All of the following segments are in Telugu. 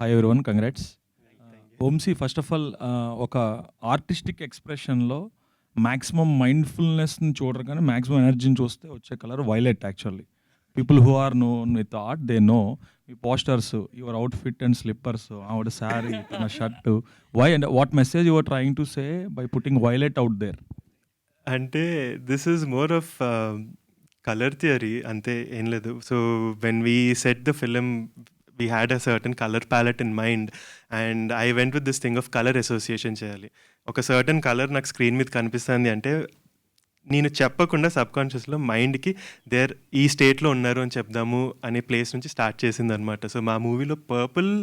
Hi everyone, congrats. Vamsi, first of all ఒక ఆర్టిస్టిక్ ఎక్స్ప్రెషన్లో మ్యాక్సిమం మైండ్ఫుల్నెస్ని చూడరు కానీ మ్యాక్సిమం ఎనర్జీని చూస్తే వచ్చే colour violet. Actually people who are known with art they know me posters, your outfit and slippers, ఆవిడ శారీ, తన shirt, why and what message your trying to say by putting violet out there? అంటే this is more of colour theory, అంతే, ఏం లేదు. So when we set the film we had a certain colour palette in mind and I went with this thing of colour association చేయాలి. ఒక సర్టన్ కలర్ నాకు స్క్రీన్ మీద కనిపిస్తుంది అంటే నేను చెప్పకుండా సబ్కాన్షియస్లో మైండ్కి ఈ స్టేట్లో ఉన్నారు అని చెప్దాము అనే ప్లేస్ నుంచి స్టార్ట్ చేసింది అనమాట. సో మా మూవీలో purple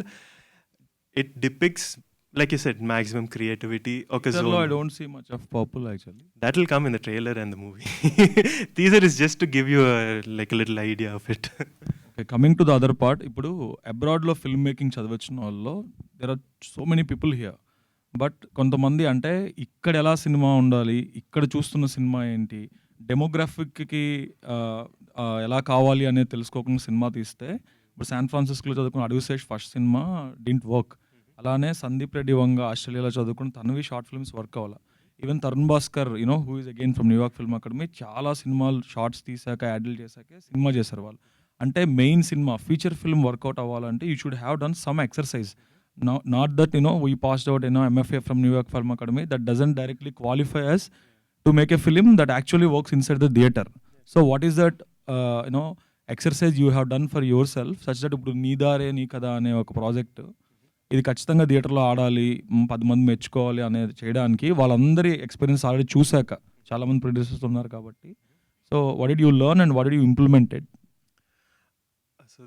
it డిపిక్స్, like you said, maximum creativity. Okay, so I don't see much of purple actually. That will come in the trailer and the movie. Teaser is just to give you a little idea of it. Okay, coming to the other part, ఇప్పుడు అబ్రాడ్లో ఫిల్మ్ మేకింగ్ చదవచ్చిన వాళ్ళు there are so many people here. But కొంతమంది అంటే ఇక్కడ ఎలా సినిమా ఉండాలి, ఇక్కడ చూస్తున్న సినిమా ఏంటి, డెమోగ్రాఫిక్కి ఎలా కావాలి అనేది తెలుసుకోకుండా సినిమా తీస్తే, ఇప్పుడు శాన్ ఫ్రాన్సిస్కోలో చదువుకున్న Adivi Sesh first cinema didn't work. అలానే సందీప్ రెడ్డి వంగ ఆస్ట్రేలియాలో చదువుకుని తనవి షార్ట్ ఫిల్మ్స్ వర్క్ అవ్వాలి. Even Tarun Bhaskar who is again from New York film academy, చాలా సినిమాలు షార్ట్స్ తీసాక యాడ్లు చేశాకే సినిమా చేశారు వాళ్ళు. అంటే main cinema feature film work out అవ్వాలంటే you should have done some exercise. Not that we passed out MFA from New York film academy, that doesn't directly qualify us to make a film that actually works inside the theatre. So what is that exercise you have done for yourself such that ఇప్పుడు నీదారే నీ కదా అనే ఒక ప్రాజెక్ట్ ఇది ఖచ్చితంగా థియేటర్లో ఆడాలి, 10 మంది మెచ్చుకోవాలి అనేది చేయడానికి వాళ్ళందరి ఎక్స్పీరియన్స్ ఆల్రెడీ చూశాక చాలామంది ప్రొడ్యూసర్స్ ఉన్నారు కాబట్టి. So what did you learn and what did you implemented? So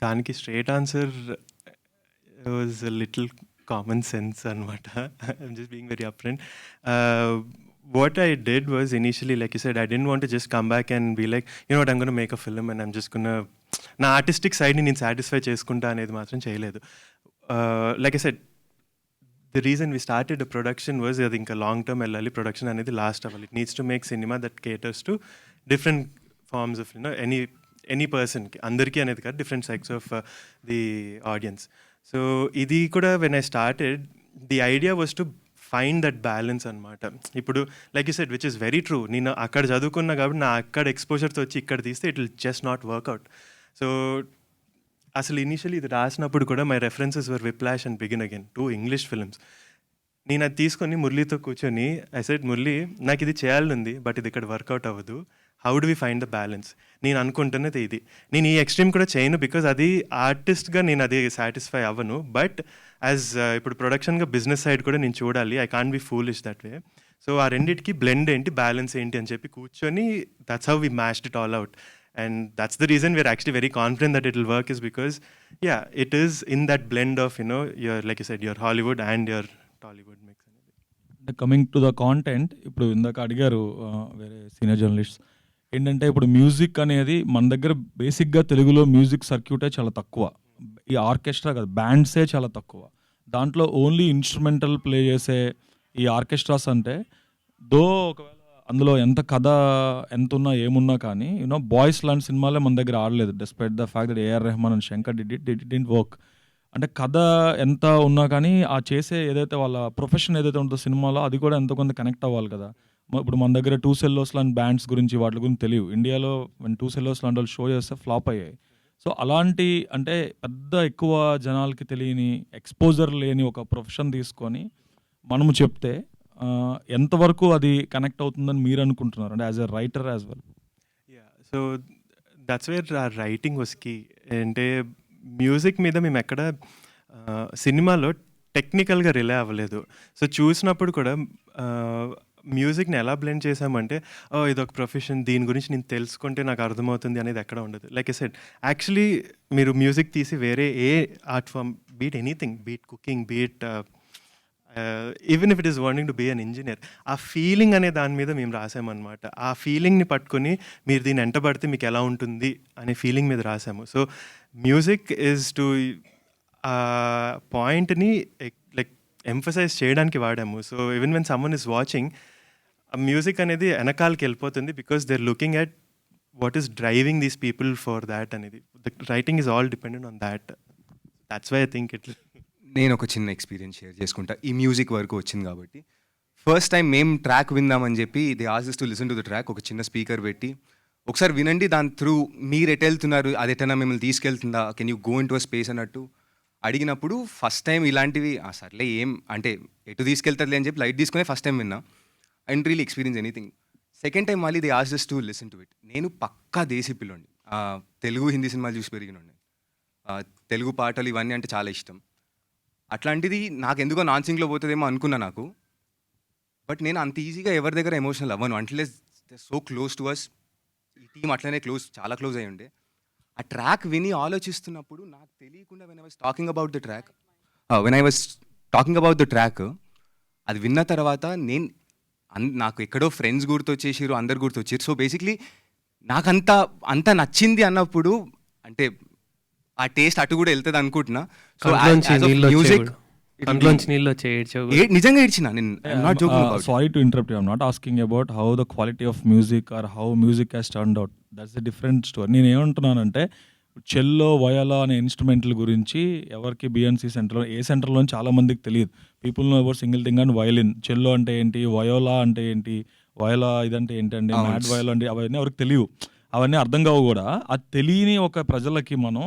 దానికి straight answer was a little common sense అనమాట. I'm just being very upfront. What I did was initially, like you said, I didn't want to just come back and be like, you know what, I'm going to make a film and I'm just going to నా ఆర్టిస్టిక్ సైడ్ని నేను సాటిస్ఫై చేసుకుంటా అనేది మాత్రం చేయలేదు. Like I said, the reason we started the production was అది ఇంకా లాంగ్ టర్మ్ వెళ్ళాలి, ప్రొడక్షన్ అనేది లాస్ట్ అవ్వాలి. It needs to make cinema that caters to different forms of any పర్సన్కి, అందరికీ అనేది కాదు, different sects of the audience. So ఇది కూడా when I started the idea was to find that balance అనమాట. ఇప్పుడు like you said, which is very true, నేను అక్కడ చదువుకున్నా కాబట్టి నా అక్కడ ఎక్స్పోజర్తో వచ్చి ఇక్కడ తీస్తే it will just not work out. So అసలు ఇనీషియలీ ఇది రాసినప్పుడు కూడా my references were Whiplash and Begin Again 2 English films. నేను అది తీసుకొని మురళీతో కూర్చొని ఐ సెడ్, మురళీ నాకు ఇది చేయాలనుంది బట్ ఇది ఇక్కడ వర్కౌట్ అవ్వదు, how do we find the balance? నేను అనుకుంటున్నది ఇది, నేను ఈ ఎక్స్ట్రీమ్ కూడా చేయను బికాజ్ అది ఆర్టిస్ట్గా నేను అది సాటిస్ఫై అవ్వను, బట్ యాజ్ ఇప్పుడు ప్రొడక్షన్గా బిజినెస్ సైడ్ కూడా నేను చూడాలి, I can't be foolish that way. So ఆ రెండింటికి బ్లెండ్ ఏంటి, బ్యాలెన్స్ ఏంటి అని చెప్పి కూర్చొని that's how we matched it all out. And that's the reason we're actually very confident that it will work, is because, yeah, it is in that blend of, your, like you said, your Hollywood and your Tollywood mix. Coming to the content, ఇప్పుడు ఇందాక అడిగారు వేరే సీనియర్ జర్నలిస్ట్ ఏంటంటే, ఇప్పుడు మ్యూజిక్ అనేది మన దగ్గర బేసిక్గా తెలుగులో మ్యూజిక్ సర్క్యూటే చాలా తక్కువ, ఈ ఆర్కెస్ట్రా కాదు బ్యాండ్సే చాలా తక్కువ. దాంట్లో ఓన్లీ ఇన్స్ట్రుమెంటల్ ప్లే చేసే ఈ ఆర్కెస్ట్రాస్ అంటే ఒకవేళ అందులో ఎంత కథ ఎంత ఉన్నా ఏమున్నా కానీ బాయ్స్ లాంటి సినిమాలే మన దగ్గర ఆడలేదు, despite the fact that AR Rahman and Shankar did work. అంటే కథ ఎంత ఉన్నా కానీ ఆ చేసే ఏదైతే వాళ్ళ ప్రొఫెషన్ ఏదైతే ఉంటుందో సినిమాలో అది కూడా ఎంతో కొంత కనెక్ట్ అవ్వాలి కదా. ఇప్పుడు మన దగ్గర 2 సెల్లోస్ లాంటి బ్యాండ్స్ గురించి వాటి గురించి తెలియదు, ఇండియాలో 2 సెల్లోస్ లాంటి వాళ్ళు షో చేస్తే ఫ్లాప్ అయ్యాయి. సో అలాంటి అంటే పెద్ద ఎక్కువ జనాలకి తెలియని ఎక్స్పోజర్ లేని ఒక ప్రొఫెషన్ తీసుకొని మనము చెప్తే ఎంతవరకు అది కనెక్ట్ అవుతుందని మీరు అనుకుంటున్నారు, అంటే as a writer as well? So that's where ఆ రైటింగ్ వాస్ కీ. అంటే మ్యూజిక్ మీద మేము ఎక్కడ సినిమాలో టెక్నికల్గా రిలే అవ్వలేదు. సో చూసినప్పుడు కూడా మ్యూజిక్ని ఎలా బ్లెండ్ చేసామంటే, ఇదొక ప్రొఫెషన్, దీని గురించి నేను తెలుసుకుంటే నాకు అర్థమవుతుంది అనేది ఎక్కడ ఉండదు. లైక్ ఐ సెడ్, యాక్చువల్లీ మీరు మ్యూజిక్ తీసి వేరే ఏ art form, beat anything, beat cooking, beat even if it is wanting to be an engineer, ఆ ఫీలింగ్ అనే దాని మీద మేము రాసామన్నమాట. ఆ ఫీలింగ్ని పట్టుకొని మీరు దీన్ని ఎంటబడితే మీకు ఎలా ఉంటుంది అనే ఫీలింగ్ మీద రాసాము. సో మ్యూజిక్ ఈజ్ టు పాయింట్ని లైక్ ఎంఫసైజ్ చేయడానికి వాడాము. So even when someone is watching, ఆ మ్యూజిక్ అనేది వెనకాలకి వెళ్ళిపోతుంది because they are looking at what is driving these people for that అనేది. The writing is all dependent on that. That's why I think it. నేను ఒక చిన్న ఎక్స్పీరియన్స్ షేర్ చేసుకుంటా ఈ మ్యూజిక్ వరకు వచ్చింది కాబట్టి. ఫస్ట్ టైం మేము ట్రాక్ విందామని చెప్పి the ask to listen to the track, ఒక చిన్న స్పీకర్ పెట్టి ఒకసారి వినండి, దాని త్రూ మీరు ఎటు వెళ్తున్నారు, అది ఎటైనా మిమ్మల్ని తీసుకెళ్తుందా, can you go into a space అన్నట్టు అడిగినప్పుడు ఫస్ట్ టైం ఇలాంటివి సర్లే ఏం అంటే ఎటు తీసుకెళ్తారులే అని చెప్పి లైట్ తీసుకునే ఫస్ట్ టైం విన్నా. I don't really experience anything. Second time మళ్ళీ the ask to listen to it. నేను పక్కా దేశీ పిల్లండి, తెలుగు హిందీ సినిమాలు చూసి పెరిగినండి, తెలుగు పాటలు ఇవన్నీ అంటే చాలా ఇష్టం. అట్లాంటిది నాకు ఎందుకో నాన్ సింగ్లో పోతుందేమో అనుకున్నా నాకు. బట్ నేను అంత ఈజీగా ఎవరి దగ్గర ఎమోషనల్ అవ్వను unless they so close to us. ఈ టీం అట్లనే చాలా క్లోజ్ అయ్యి ఉండే. ఆ ట్రాక్ విని ఆలోచిస్తున్నప్పుడు నాకు తెలియకుండా when I was talking about the track అది విన్న తర్వాత నాకు ఎక్కడో ఫ్రెండ్స్ గుర్తొచ్చేసారు, అందరు గుర్తొచ్చారు. సో బేసిక్లీ నాకు అంత నచ్చింది అన్నప్పుడు అంటే ఆ టేస్ట్ అటు కూడా వెళ్తుంది అనుకుంటున్నా. సో మ్యూజిక్ నిజంగా ఇచ్చిన నేను not joking about. Sorry to interrupt, I'm not asking about how the quality of music or how music has turned out. That's a different story. నేను ఏమంటున్నానంటే చెల్లో వయోలా అనే ఇన్స్ట్రుమెంట్ల గురించి ఎవరికి బిఎన్సి సెంటర్లో ఏ సెంటర్లో చాలా మందికి తెలియదు. People know about single thing and violin. Cello అంటే ఏంటి, వయోలా అంటే ఏంటి, వయోలా ఇదంటే ఏంటండి, మ్యాడ్ వయోలా అంటే అవన్నీ ఎవరికి తెలియవు, అవన్నీ అర్థం కావు కూడా. అది తెలియని ఒక ప్రజలకి మనం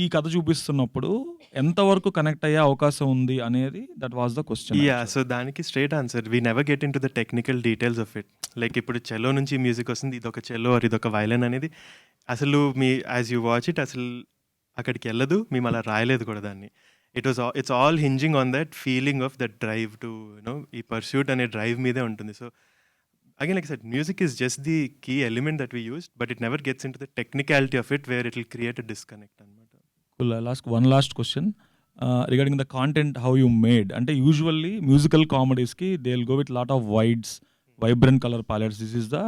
ఈ కథ చూపిస్తున్నప్పుడు ఎంతవరకు కనెక్ట్ అయ్యే అవకాశం ఉంది అనేది that was the question. So దానికి straight answer, we never get into the technical details of it. Like ఇప్పుడు చెల్లో నుంచి మ్యూజిక్ వస్తుంది, ఇదొక చెల్లో ఆర్ ఇదొక వయలిన్ అనేది అసలు యాజ్ యూ వాచ్ ఇట్ అసలు అక్కడికి వెళ్ళదు, మేము అలా రాయలేదు కూడా దాన్ని. It's all hinging on that feeling of that drive to ఈ పర్స్యూట్ అనే డ్రైవ్ మీదే ఉంటుంది. So again, like I said, music is just the key element that we use, but it never gets into the technicality of it where it will create a disconnect. Cool. I'll ask one last question regarding the content, how you made. Ante usually musical comedies ki they'll go with lot of wides, vibrant color palettes. This is the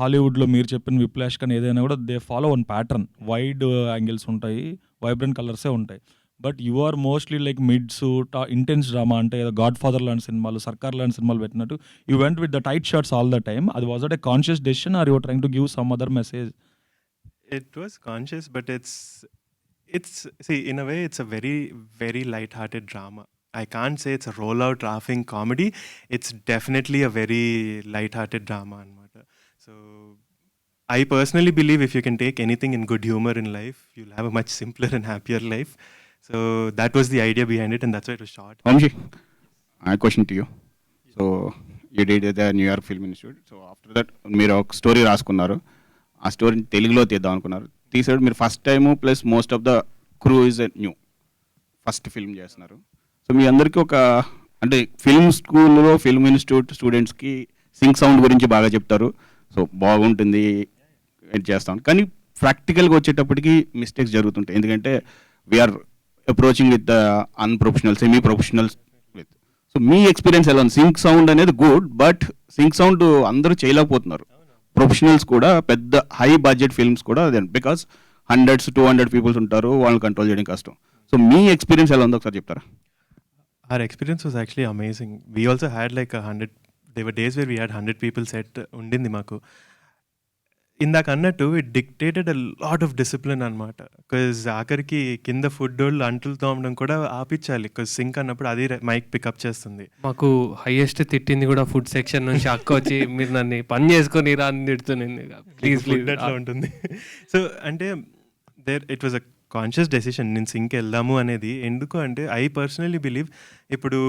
Hollywood lo meer cheppina Whiplash kan edaina kuda they follow one pattern. Wide angles untayi, vibrant colors e untayi. But you are mostly like mids intense drama అంటే గాడ్ ఫాదర్ లాంటి సినిమాలు, సర్కార్ లాంటి సినిమాలు పెట్టినట్టు you went with the tight shorts all the time. అది was at a conscious decision or you trying to give some other message? It was conscious, but it's see, in a way it's a very very light-hearted drama. I can't say it's a roll-out laughing comedy. It's definitely a very light-hearted drama anamata. So I personally believe if you can take anything in good humor in life, you'll have a much simpler and happier life. So that was the idea behind it, and that's why it was shot. Vamshi, I have a question to you. So you did the New York Film Institute. So after that, మీరు ఒక స్టోరీ రాసుకున్నారు, ఆ స్టోరీని తెలుగులో తీద్దాం అనుకున్నారు. తీసాడు మీరు first time, plus most of the crew is new, first film చేస్తున్నారు. సో మీ అందరికీ ఒక అంటే ఫిల్మ్ స్కూల్లో ఫిల్మ్ ఇన్స్టిట్యూట్ స్టూడెంట్స్కి సింక్ సౌండ్ గురించి బాగా చెప్తారు, సో బాగుంటుంది చేస్తాం. కానీ ప్రాక్టికల్గా వచ్చేటప్పటికి మిస్టేక్స్ జరుగుతుంటాయి, ఎందుకంటే we are approaching with the unprofessional, semi professionals with. So మీ ఎక్స్పీరియన్స్ ఎలా ఉంది? సింక్ సౌండ్ అనేది గుడ్, బట్ సింక్ సౌండ్ అందరూ చేయలేకపోతున్నారు. ప్రొఫెషనల్స్ కూడా పెద్ద హై బడ్జెట్ ఫిల్మ్స్ కూడా బికాస్ 100-200 పీపుల్స్ ఉంటారు, వాళ్ళని కంట్రోల్ చేయడం కష్టం. సో మీ ఎక్స్పీరియన్స్ ఎలా ఉందో ఒకసారి చెప్తారా? Our experience was actually amazing. We also had like 100, there were days where we had 100 people set undindi maaku. ఇందాక అన్నట్టు it dictated a lot of discipline అనమాట. బికాజ్ ఆఖరికి కింద ఫుడ్ వాళ్ళు అంటులు తోమడం కూడా ఆపించాలి, బికాజ్ సింక్ అన్నప్పుడు అది మైక్ పికప్ చేస్తుంది. మాకు హైయెస్ట్ తిట్టింది కూడా ఫుడ్ సెక్షన్ నుంచి అక్క వచ్చి మీరు నన్ను పని చేసుకొని రా అని తిడుతుంది. ప్లీజ్ అట్లా ఉంటుంది. సో అంటే it was a conscious decision నేను సింక్ వెళ్దాము అనేది. ఎందుకు అంటే ఐ పర్సనలీ బిలీవ్ ఇప్పుడు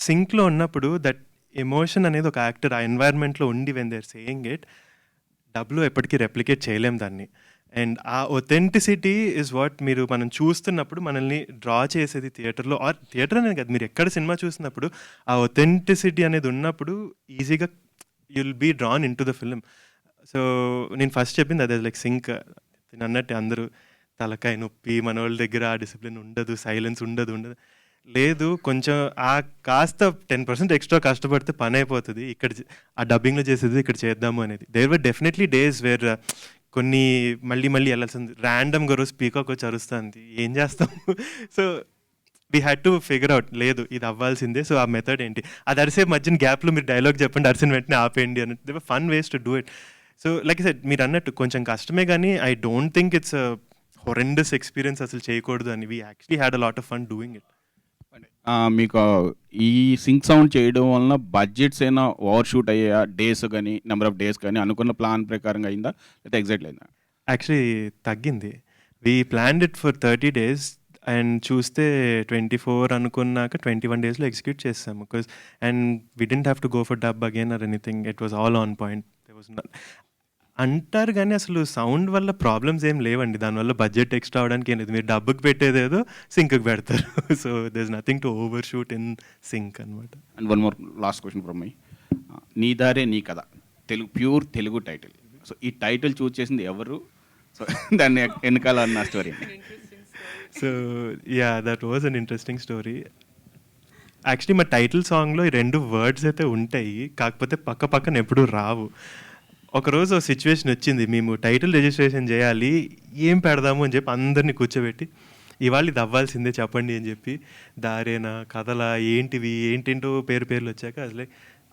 సింక్లో ఉన్నప్పుడు దట్ ఎమోషన్ అనేది ఒక యాక్టర్ ఆ ఎన్వైర్న్మెంట్లో ఉండి వెన్ దేర్ సేయింగ్ ఇట్, డబ్లో ఎప్పటికీ రెప్లికేట్ చేయలేం దాన్ని. అండ్ ఆ ఒథెంటిసిటీ ఇస్ వాట్ మనం చూస్తున్నప్పుడు మనల్ని డ్రా చేసేది థియేటర్లో, ఆర్ థియేటర్ అనేది కాదు, మీరు ఎక్కడ సినిమా చూసినప్పుడు ఆ ఒథెంటిసిటీ అనేది ఉన్నప్పుడు ఈజీగా you'll be drawn into the film. So నేను ఫస్ట్ చెప్పింది అదే, లైక్ సింక్ నేను అన్నట్టు అందరూ తలకాయ నొప్పి, మన వాళ్ళ దగ్గర ఆ డిసిప్లిన్ ఉండదు, సైలెన్స్ ఉండదు లేదు, కొంచెం ఆ కాస్త 10% ఎక్స్ట్రా కష్టపడితే పని అయిపోతుంది, ఇక్కడ ఆ డబ్బింగ్లో చేసేది ఇక్కడ చేద్దాము అనేది. There were definitely days where కొన్ని మళ్ళీ వెళ్ళాల్సింది, ర్యాండమ్గా రోజు పీకాక్ వచ్చి అరుస్తుంది, ఏం చేస్తాము. So we had to figure out, లేదు ఇది అవ్వాల్సిందే. సో ఆ మెథడ్ ఏంటి, అది అరిసే మధ్యన గ్యాప్లో మీరు డైలాగ్ చెప్పండి, అరిసిన వెంటనే ఆపేయండి అన్నట్టు. They were fun ways to do it. So like I said మీరు అన్నట్టు కొంచెం కష్టమే కానీ I don't think it's horrendous experience అసలు చేయకూడదు అని. We actually had a lot of fun doing it. మీకు ఈ సింక్ సౌండ్ చేయడం వలన బడ్జెట్స్ అయినా ఓవర్ షూట్ అయ్యా, డేస్ కానీ నెంబర్ ఆఫ్ డేస్ కానీ అనుకున్న ప్లాన్ ప్రకారంగా అయిందా లేకపోతే ఎగ్జాక్ట్లీ అయిందా? యాక్చువల్లీ తగ్గింది. We planned it for 30 days and చూస్తే 24 అనుకున్నాక 21 daysలో ఎగ్జిక్యూట్ చేసాము. Because and we didn't have to go for dub again or anything. It was all on point. అంటారు కానీ అసలు సౌండ్ వల్ల ప్రాబ్లమ్స్ ఏం లేవండి. దానివల్ల బడ్జెట్ ఎక్స్ట్రా అవడానికి ఏం లేదు. మీరు డబ్బుకి పెట్టేదేదో సింక్కి పెడతారు. So there is nothing to over shoot in sync అనమాట. And one more last question from my. Nee Daare Nee Katha Telugu, pure Telugu title. So ఈ టైటిల్ చూస్ చేసింది ఎవరు? సో దాన్ని వెనకాల అన్న story. So yeah, that was an interesting story. Actually మా టైటిల్ సాంగ్లో ఈ 2 వర్డ్స్ అయితే ఉంటాయి, కాకపోతే పక్క పక్కన ఎప్పుడూ రావు. ఒకరోజు ఒక సిచ్యువేషన్ వచ్చింది, మేము టైటిల్ రిజిస్ట్రేషన్ చేయాలి, ఏం పెడదాము అని చెప్పి అందరినీ కూర్చోబెట్టి ఇవాళ ఇది అవ్వాల్సిందే చెప్పండి అని చెప్పి దారేనా కథలా ఏంటివి ఏంటేంటో పేర్లు వచ్చాక అసలే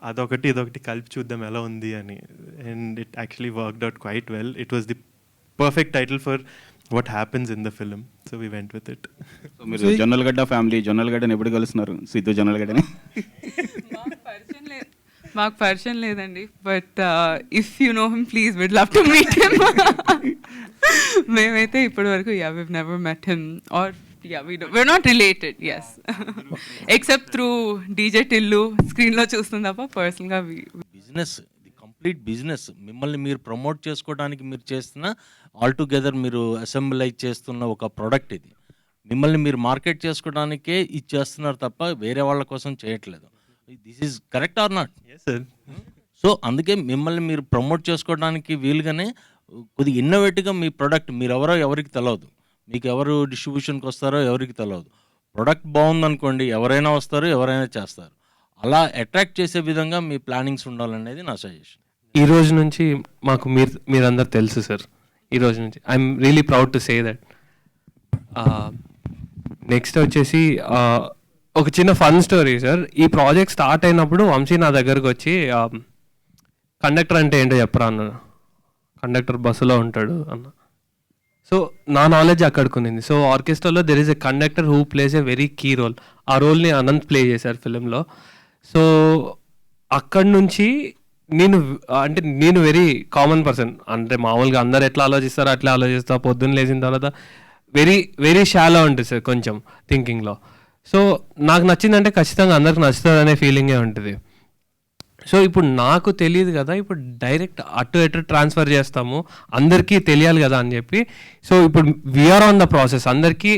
అదొకటి ఇదొకటి కలిపి చూద్దాం ఎలా ఉంది అని. And it actually worked out quite well. It was the perfect title for what happens in the film. So we went with it. So మీరు జొన్నలగడ్డ ఫ్యామిలీ, జొన్నలగడ్డని ఎప్పుడు కలుస్తున్నారు? సిద్ధు జొన్నలగడ్డని మాకు పరిచయం లేదండి, but if you know him please we'd love to meet him. మేమైతే ఇప్పటి వరకు we've never met him or we're not related, yes. Except through DJ Tillu స్క్రీన్లో చూస్తుంది తప్ప పర్సనల్గా బిజినెస్, ఇది కంప్లీట్ బిజినెస్. మిమ్మల్ని మీరు ప్రమోట్ చేసుకోవడానికి మీరు చేస్తున్న ఆల్ టుగెదర్ మీరు అసెంబ్లైజ్ చేస్తున్న ఒక ప్రోడక్ట్ ఇది. మిమ్మల్ని మీరు మార్కెట్ చేసుకోవడానికే ఇది చేస్తున్నారు తప్ప వేరే వాళ్ళ కోసం చేయట్లేదు. This is correct or not? Yes sir. So అందుకే మిమ్మల్ని మీరు ప్రమోట్ చేసుకోవడానికి వీలుగానే కొద్దిగా ఇన్నోవేటివ్గా మీ ప్రోడక్ట్, మీరు ఎవరికి తెలియదు, మీకు ఎవరు డిస్ట్రిబ్యూషన్కి వస్తారో ఎవరికి తెలియదు. ప్రోడక్ట్ బాగుందనుకోండి, ఎవరైనా వస్తారు, ఎవరైనా చేస్తారు. అలా అట్రాక్ట్ చేసే విధంగా మీ ప్లానింగ్స్ ఉండాలనేది నా సజెషన్. ఈ రోజు నుంచి మాకు మీరందరూ తెలుసు సార్. ఈ రోజు నుంచి I'm really proud to say that. Next వచ్చేసి ఒక చిన్న ఫన్ స్టోరీ సార్. ఈ ప్రాజెక్ట్ స్టార్ట్ అయినప్పుడు వంశీ నా దగ్గరకు వచ్చి కండక్టర్ అంటే ఏంటో చెప్పరా అన్నాడు. కండక్టర్ బస్సులో ఉంటాడు అన్న. సో నా నాలెడ్జ్ అక్కడికి. సో ఆర్కెస్ట్రాలో there is a conductor who plays a very key role. ఆ రోల్ని అనంత్ ప్లే చేశారు ఫిలింలో. సో అక్కడి నుంచి నేను వెరీ కామన్ పర్సన్. అంటే మామూలుగా అందరు ఎట్లా ఆలోచిస్తారో అట్లా ఆలోచిస్తా. పొద్దున్న లేచిన తర్వాత వెరీ వెరీ షాలో ఉంటుంది సార్ కొంచెం థింకింగ్లో. సో నాకు నచ్చిందంటే ఖచ్చితంగా అందరికి నచ్చుతుంది అనే ఫీలింగే ఉంటుంది. సో ఇప్పుడు నాకు తెలియదు కదా, ఇప్పుడు డైరెక్ట్ అటు ట్రాన్స్ఫర్ చేస్తాము, అందరికీ తెలియాలి కదా అని చెప్పి. సో ఇప్పుడు వీఆర్ ఆన్ ద ప్రాసెస్. అందరికీ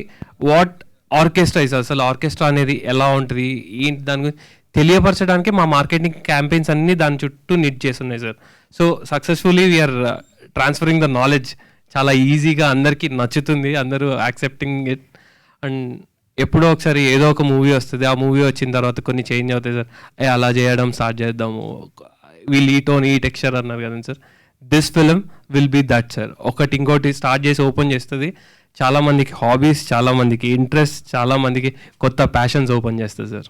వాట్ ఆర్కెస్ట్రా ఇస్, అసలు ఆర్కెస్ట్రా అనేది ఎలా ఉంటుంది ఏంటి దాని గురించి తెలియపరచడానికి మా మార్కెటింగ్ క్యాంపెయిన్స్ అన్నీ దాని చుట్టూ నిట్ చేస్తున్నాయి sir. So successfully we are transferring the knowledge. చాలా ఈజీగా అందరికీ నచ్చుతుంది, అందరూ యాక్సెప్టింగ్ ఇట్. అండ్ ఎప్పుడో ఒకసారి ఏదో ఒక మూవీ వస్తుంది, ఆ మూవీ వచ్చిన తర్వాత కొన్ని చేంజ్ అవుతాయి సార్. అలా చేయడం స్టార్ట్ చేద్దాము, వీళ్ళు ఈ టెక్స్చర్ అన్నారు కదా sir. This film will be that sir. ఒకటి ఇంకోటి స్టార్ట్ చేసి ఓపెన్ చేస్తుంది. చాలామందికి హాబీస్, చాలామందికి ఇంట్రెస్ట్, చాలామందికి కొత్త ప్యాషన్స్ ఓపెన్ చేస్తుంది సార్.